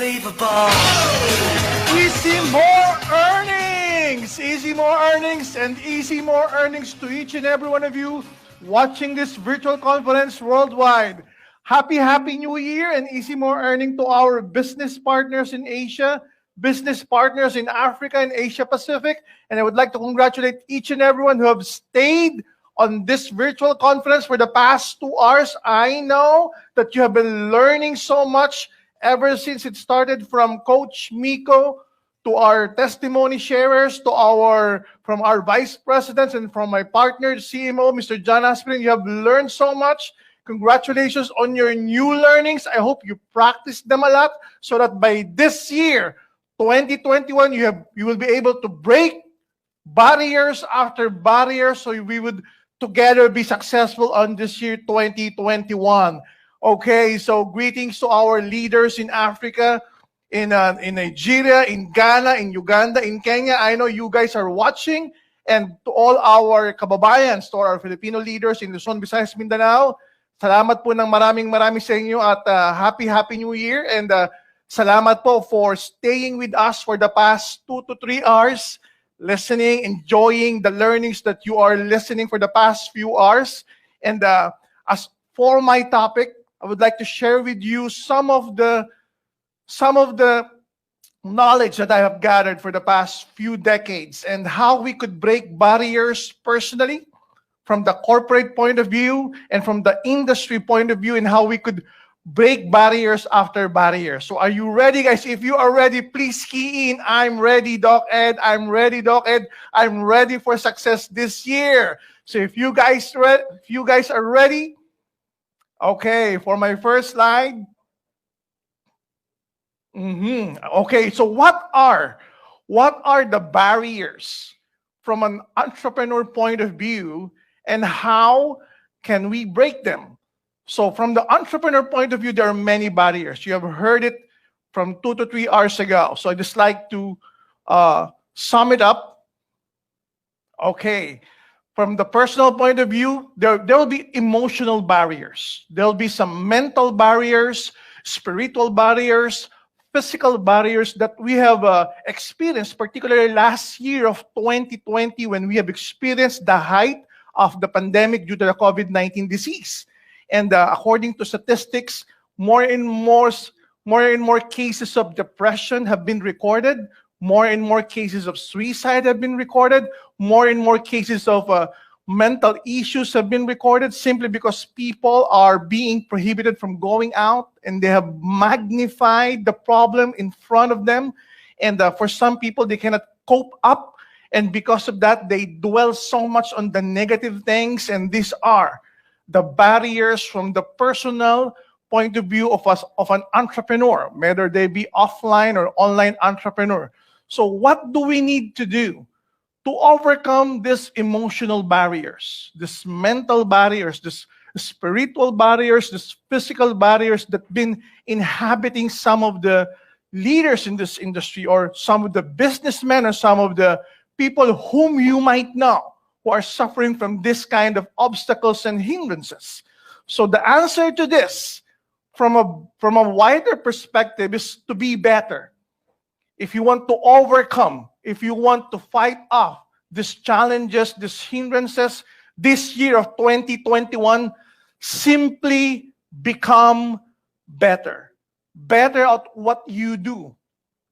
unbelievable. Easy more earnings! Easy more earnings and easy more earnings to each and every one of you watching this virtual conference worldwide. Happy New Year and easy more earning to our business partners in Asia, business partners in Africa and Asia Pacific. And I would like to congratulate each and everyone who have stayed on this virtual conference for the past 2 hours. I know that you have been learning so much ever since it started, from Coach Miko to our testimony sharers, to from our vice presidents and from my partner, CMO, Mr. John Aspirin. You have learned so much. Congratulations on your new learnings. I hope you practice them a lot so that by this year, 2021, you will be able to break barriers after barriers, so we would together be successful on this year, 2021. Okay, so greetings to our leaders in Africa, in Nigeria, in Ghana, in Uganda, in Kenya. I know you guys are watching. And to all our kababayans, to our Filipino leaders in Luzon, Visayas, Mindanao, salamat po ng maraming sa inyo at Happy New Year. And salamat po for staying with us for the past 2 to 3 hours, listening, enjoying the learnings that you are listening for the past few hours. And as for my topic, I would like to share with you some of the knowledge that I have gathered for the past few decades and how we could break barriers personally, from the corporate point of view and from the industry point of view, and how we could break barriers after barriers. So are you ready, guys? If you are ready, please key in. I'm ready, Doc Ed. I'm ready, Doc Ed. I'm ready for success this year. So if you guys are ready, okay, for my first slide. Okay, so what are the barriers from an entrepreneur point of view, and how can we break them? So from the entrepreneur point of view, there are many barriers. You have heard it from 2 to 3 hours ago. So I just like to sum it up. Okay. From the personal point of view, there will be emotional barriers. There will be some mental barriers, spiritual barriers, physical barriers that we have experienced, particularly last year of 2020, when we have experienced the height of the pandemic due to the COVID-19 disease. And according to statistics, more and more cases of depression have been recorded. More and more cases of suicide have been recorded. More and more cases of mental issues have been recorded, simply because people are being prohibited from going out, and they have magnified the problem in front of them. And for some people, they cannot cope up. And because of that, they dwell so much on the negative things. And these are the barriers from the personal point of view of an entrepreneur, whether they be offline or online entrepreneur. So what do we need to do to overcome these emotional barriers, these mental barriers, these spiritual barriers, these physical barriers that have been inhabiting some of the leaders in this industry, or some of the businessmen, or some of the people whom you might know who are suffering from this kind of obstacles and hindrances? So the answer to this, from a wider perspective, is to be better. If you want to overcome, if you want to fight off these challenges, these hindrances, this year of 2021, simply become better. Better at what you do.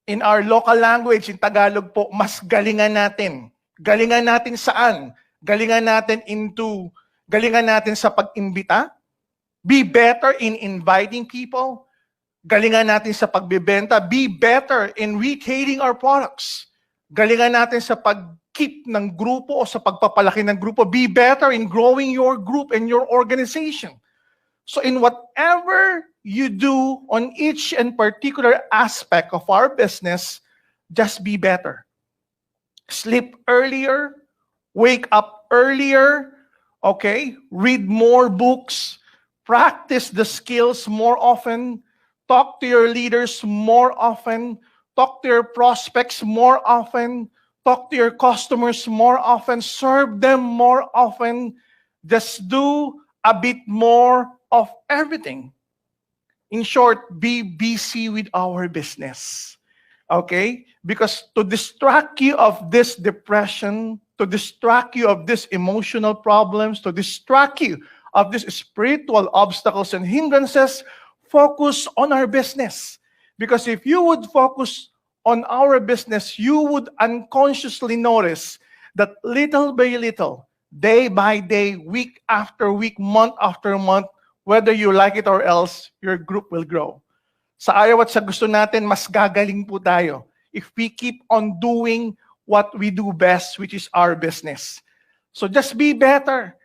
In our local language, in Tagalog po, mas galingan natin. Galingan natin saan? Galingan natin sa pag-imbita. Be better in inviting people. Galingan natin sa pagbebenta. Be better in retailing our products. Galingan natin sa pag-keep ng grupo o sa pagpapalaki ng grupo. Be better in growing your group and your organization. So in whatever you do on each and particular aspect of our business, just be better. Sleep earlier, wake up earlier, okay? Read more books, practice the skills more often, talk to your leaders more often, talk to your prospects more often, talk to your customers more often, serve them more often. Just do a bit more of everything. In short, be busy with our business. Okay? Because to distract you of this depression, to distract you of these emotional problems, to distract you of these spiritual obstacles and hindrances, focus on our business. Because if you would focus on our business, you would unconsciously notice that little by little, day by day, week after week, month after month, whether you like it or else, your group will grow. Sa ayaw at sa gusto natin, mas gagaling po tayo if we keep on doing what we do best, which is our business. So just be better.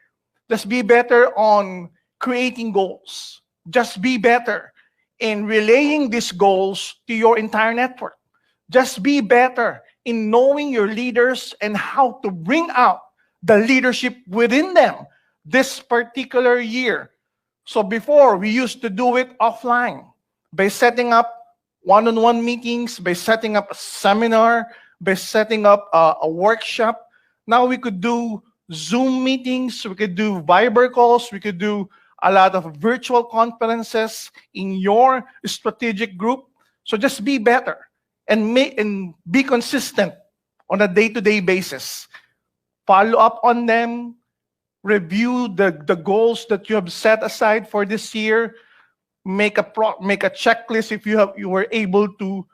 Just be better on creating goals. Just be better in relaying these goals to your entire network. Just be better in knowing your leaders and how to bring out the leadership within them this particular year. So before, we used to do it offline by setting up one-on-one meetings, by setting up a seminar, by setting up a workshop. Now we could do Zoom meetings, we could do Viber calls, we could do a lot of virtual conferences in your strategic group. So just be better and be consistent on a day-to-day basis. Follow up on them, review the goals that you have set aside for this year, make a checklist if you were able to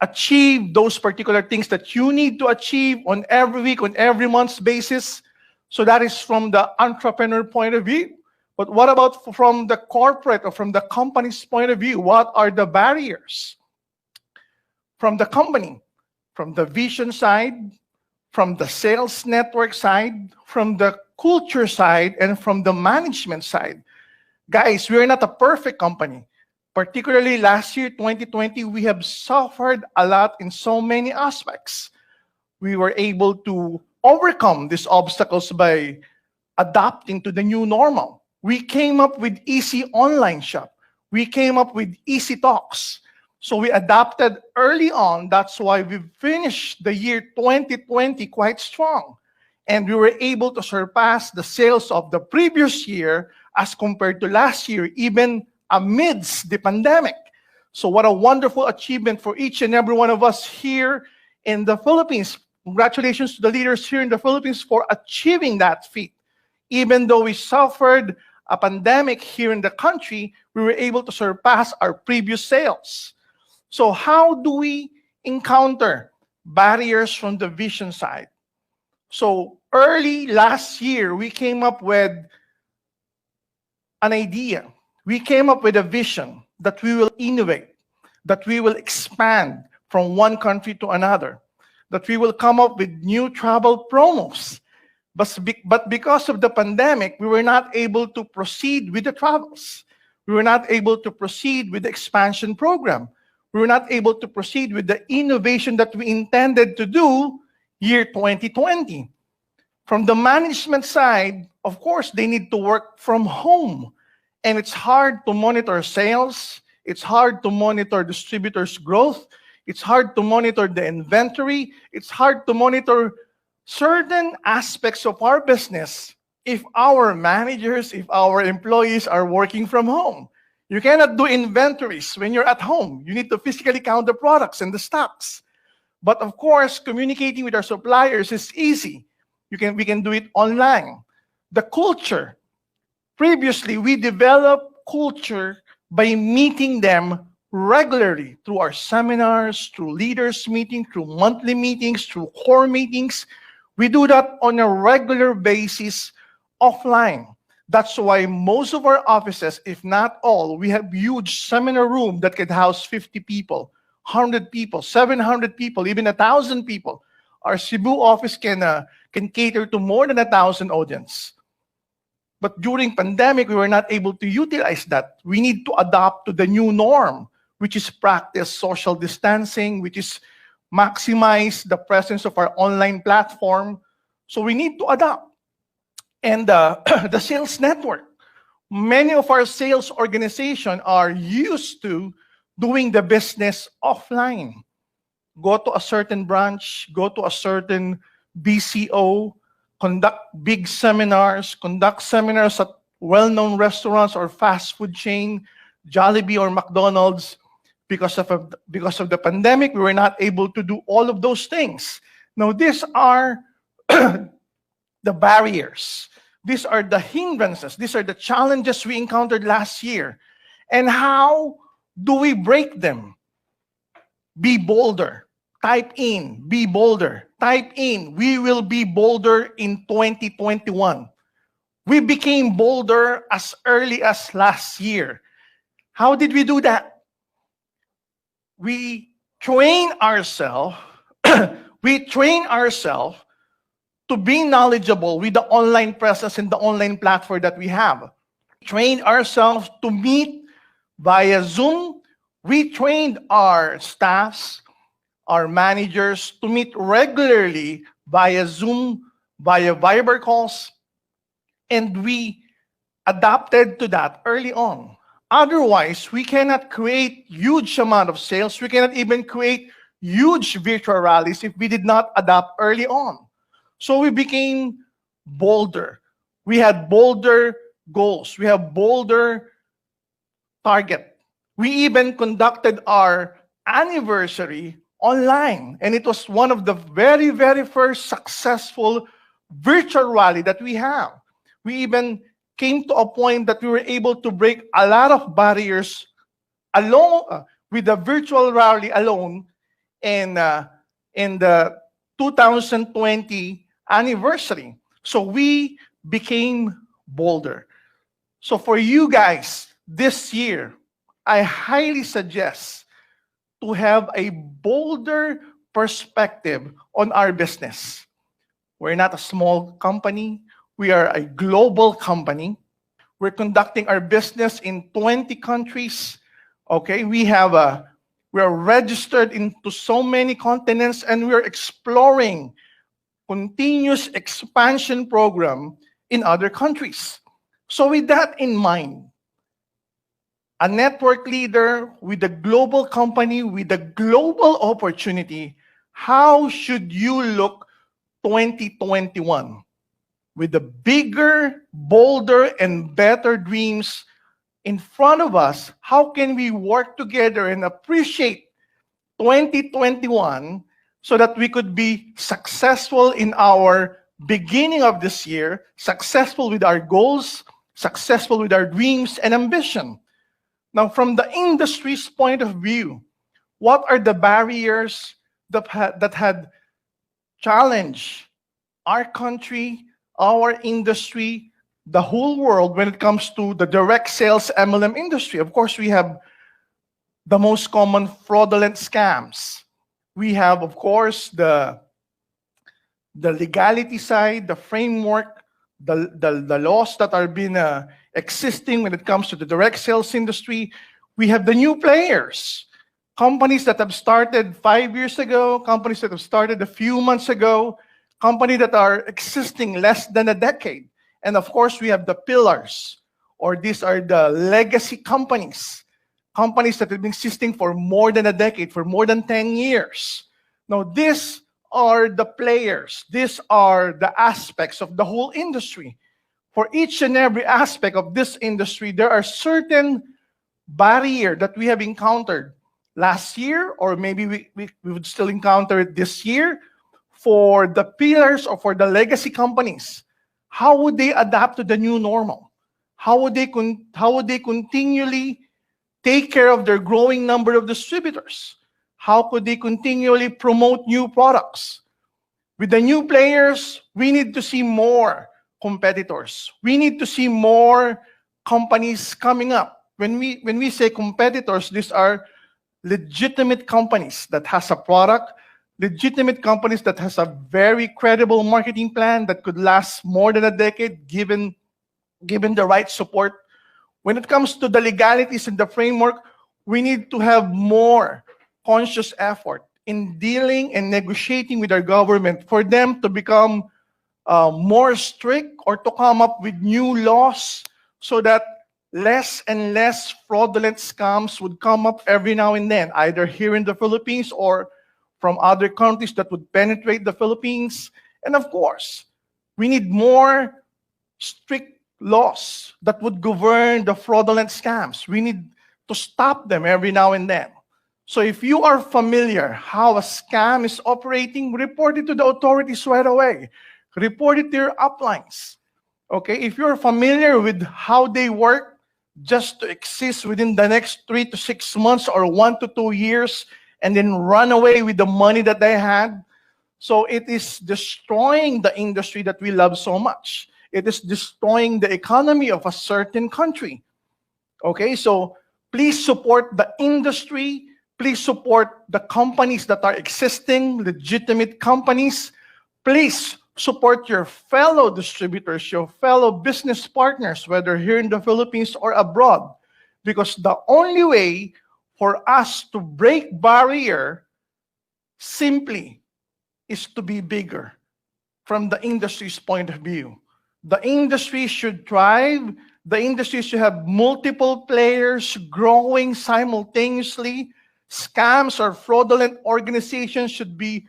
achieve those particular things that you need to achieve on every week, on every month's basis. So that is from the entrepreneur point of view. But what about from the corporate or from the company's point of view? What are the barriers? From the company, from the vision side, from the sales network side, from the culture side, and from the management side. Guys, we are not a perfect company. Particularly last year, 2020, we have suffered a lot in so many aspects. We were able to overcome these obstacles by adapting to the new normal. We came up with easy online shop. We came up with easy talks. So we adapted early on. That's why we finished the year 2020 quite strong. And we were able to surpass the sales of the previous year as compared to last year, even amidst the pandemic. So what a wonderful achievement for each and every one of us here in the Philippines. Congratulations to the leaders here in the Philippines for achieving that feat. Even though we suffered a pandemic here in the country, we were able to surpass our previous sales. So how do we encounter barriers from the vision side? So early last year, we came up with an idea. We came up with a vision that we will innovate, that we will expand from one country to another, that we will come up with new travel promos. But because of the pandemic, we were not able to proceed with the travels. We were not able to proceed with the expansion program. We were not able to proceed with the innovation that we intended to do year 2020. From the management side, of course, they need to work from home. And it's hard to monitor sales. It's hard to monitor distributors' growth. It's hard to monitor the inventory. It's hard to monitor certain aspects of our business if our managers, if our employees are working from home. You cannot do inventories when you're at home. You need to physically count the products and the stocks. But of course, communicating with our suppliers is easy. We can do it online. The culture. Previously, we developed culture by meeting them regularly through our seminars, through leaders meetings, through monthly meetings, through core meetings. We do that on a regular basis offline. That's why most of our offices, if not all, we have huge seminar room that can house 50 people, 100 people, 700 people, even 1,000 people. Our Cebu office can cater to more than 1,000 audience. But during pandemic, we were not able to utilize that. We need to adapt to the new norm, which is practice social distancing, which is maximize the presence of our online platform. So we need to adapt. And the sales network. Many of our sales organizations are used to doing the business offline. Go to a certain branch, go to a certain BCO, conduct big seminars, conduct seminars at well-known restaurants or fast food chain, Jollibee or McDonald's. Because of the pandemic, we were not able to do all of those things. Now, these are the barriers. These are the hindrances. These are the challenges we encountered last year. And how do we break them? Be bolder. Type in, be bolder. Type in, we will be bolder in 2021. We became bolder as early as last year. How did we do that? We train ourselves, we train ourselves to be knowledgeable with the online presence and the online platform that we have. Train ourselves to meet via Zoom. We trained our staffs, our managers to meet regularly via Zoom, via Viber calls, and we adapted to that early on. Otherwise, we cannot create huge amount of sales. We cannot even create huge virtual rallies if we did not adapt early on. So we became bolder. We had bolder goals. We have bolder target. We even conducted our anniversary online, and it was one of the very, very first successful virtual rally that we have. We even came to a point that we were able to break a lot of barriers alone with the virtual rally alone in the 2020 anniversary. So we became bolder. So for you guys this year, I highly suggest to have a bolder perspective on our business. We're not a small company. We are a global company. We're conducting our business in 20 countries. Okay, we are registered into so many continents, and we're exploring continuous expansion program in other countries. So with that in mind, a network leader with a global company with a global opportunity, how should you look 2021? With the bigger, bolder, and better dreams in front of us, how can we work together and appreciate 2021 so that we could be successful in our beginning of this year, successful with our goals, successful with our dreams and ambition? Now, from the industry's point of view, what are the barriers that had challenged our country, our industry, the whole world when it comes to the direct sales MLM industry? Of course, we have the most common fraudulent scams. We have, of course, the legality side, the framework, the laws that are being existing when it comes to the direct sales industry. We have the new players, companies that have started 5 years ago, companies that have started a few months ago, companies that are existing less than a decade. And of course, we have the pillars, or these are the legacy companies, companies that have been existing for more than a decade, for more than 10 years. Now, these are the players. These are the aspects of the whole industry. For each and every aspect of this industry, there are certain barriers that we have encountered last year, or maybe we would still encounter it this year. For the pillars or for the legacy companies, how would they adapt to the new normal? How would they continually take care of their growing number of distributors? How could they continually promote new products? With the new players, we need to see more competitors. We need to see more companies coming up. When we say competitors, these are legitimate companies that has a product, legitimate companies that has a very credible marketing plan that could last more than a decade given the right support. When it comes to the legalities and the framework, we need to have more conscious effort in dealing and negotiating with our government for them to become more strict or to come up with new laws so that less and less fraudulent scams would come up every now and then, either here in the Philippines or from other countries that would penetrate the Philippines. And of course, we need more strict laws that would govern the fraudulent scams. We need to stop them every now and then. So if you are familiar how a scam is operating, report it to the authorities right away. Report it to your uplines. Okay, if you're familiar with how they work, just to exist within the next 3 to 6 months or 1 to 2 years, and then run away with the money that they had. So it is destroying the industry that we love so much. It is destroying the economy of a certain country. Okay, so please support the industry. Please support the companies that are existing, legitimate companies. Please support your fellow distributors, your fellow business partners, whether here in the Philippines or abroad. Because the only way for us to break barrier simply is to be bigger from the industry's point of view. The industry should thrive. The industry should have multiple players growing simultaneously. Scams or fraudulent organizations should be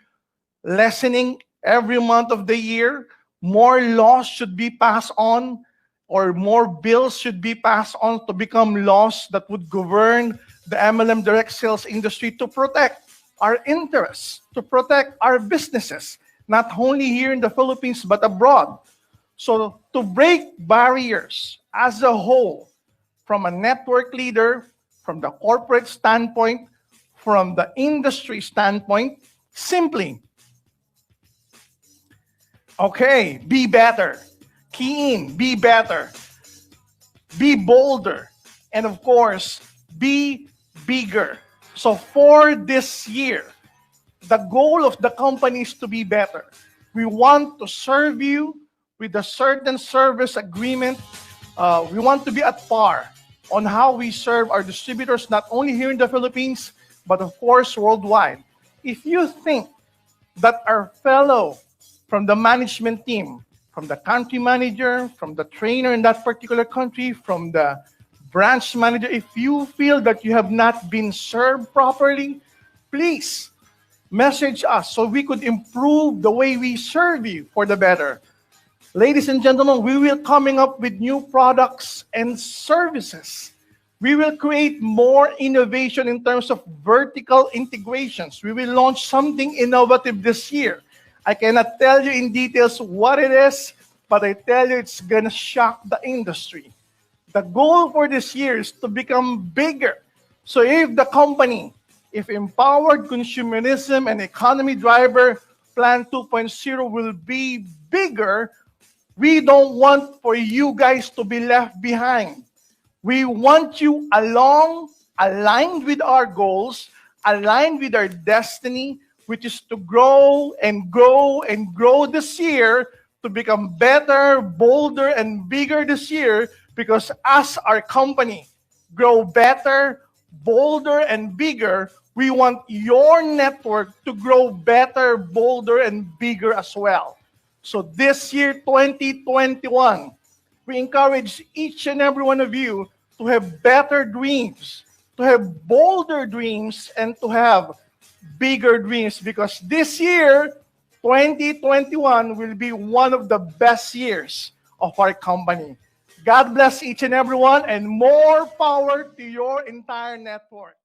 lessening every month of the year. More laws should be passed on, or more bills should be passed on to become laws that would govern the MLM direct sales industry to protect our interests, to protect our businesses, not only here in the Philippines, but abroad. So to break barriers as a whole, from a network leader, from the corporate standpoint, from the industry standpoint, simply, okay, be better. Key in, be better. Be bolder. And of course, be bigger. So for this year, the goal of the company is to be better. We want to serve you with a certain service agreement. We want to be at par on how we serve our distributors, not only here in the Philippines, but of course worldwide. If you think that our fellow from the management team, from the country manager, from the trainer in that particular country, from the branch manager, if you feel that you have not been served properly, please message us so we could improve the way we serve you for the better. Ladies and gentlemen, we will coming up with new products and services. We will create more innovation in terms of vertical integrations. We will launch something innovative this year. I cannot tell you in details what it is, but I tell you it's going to shock the industry. The goal for this year is to become bigger. So if the company, if Empowered Consumerism and Economy Driver Plan 2.0 will be bigger, we don't want for you guys to be left behind. We want you along, aligned with our goals, aligned with our destiny, which is to grow and grow and grow this year, to become better, bolder, and bigger this year, because as our company grow better, bolder, and bigger, we want your network to grow better, bolder, and bigger as well. So this year, 2021, we encourage each and every one of you to have better dreams, to have bolder dreams, and to have bigger dreams, because this year, 2021, will be one of the best years of our company. God bless each and every one, and more power to your entire network.